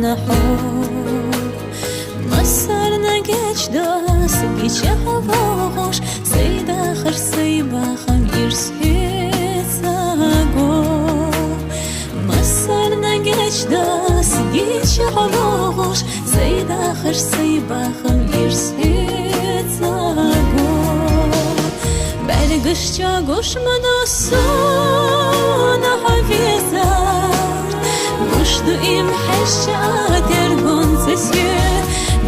نحور مسر نگچ داس گیچه هواش سید آخر سیباخم ایرسیت زاگو مسر نگچ داس گیچه هواش سید آخر سیباخم ایرسیت زاگو برگشت گوش مدرسون حفیظات گوشت ایم حشات ارگونسیه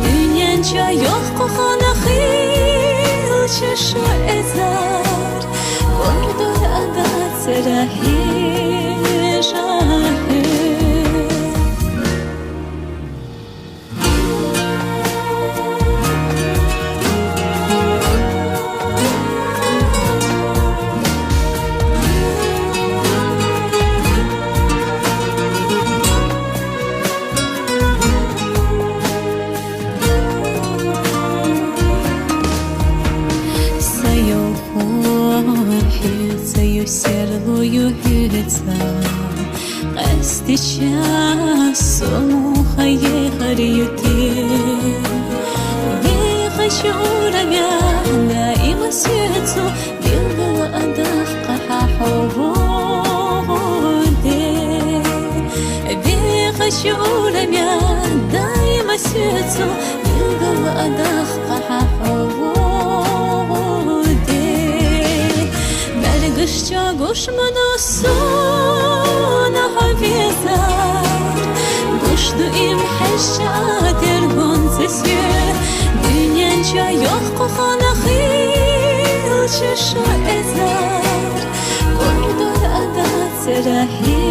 دنیا جایخ خانه خیل چشم ازار بردار عدد سرهی جاهی قصد چاسو خیریتی دیخ شعورم یا دایم سیتو دیل ادخ قحوده دیخ شعورم یا دایم سیتو دیل ادخ قحوده برگشت گوش مدرسون حفیظات گوشت ایم حشات ارگونسیه دنیا جایخ خانه خیل چشم ازار بردار عدد سرهی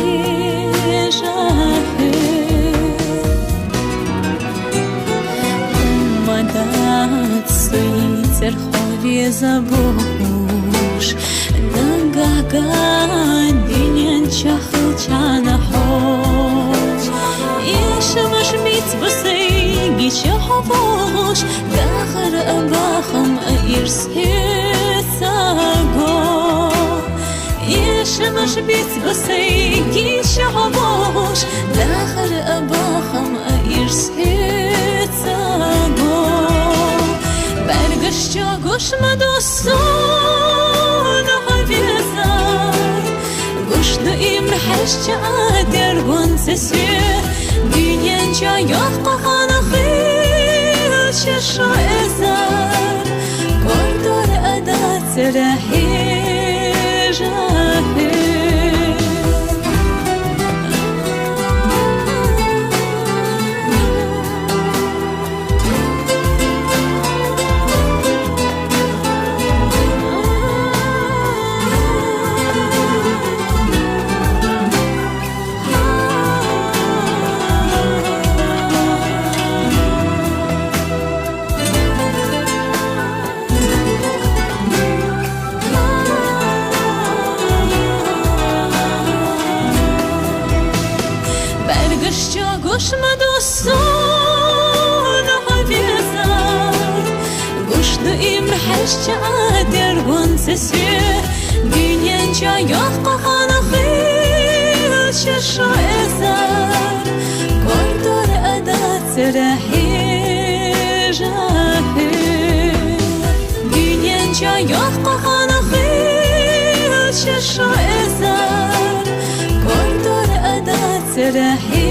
جاهی مدد سویتر خوری زبوش نگاگان دنیا چخل چانه خوش ایشمش میت بسیگی چه هواش داخل اباخم ایرسیت زاگو ایشمش میت بسیگی چه هواش داخل اباخم ایرسیت زاگو برگشت گوش مدرسون حفیظات گوشت ایم حشات ارگونسیه دنیا جایخ خانه خیل چشم ازار بردار عدد سرهی جاهی گوش مدرسون حفیظات گوشت ایم حشات ارگونسیه دنیا جایخ خانه خیل چشم ازار بردار عدد سرهی جاهی دنیا جایخ خانه خیل چشم ازار بردار عدد سرهی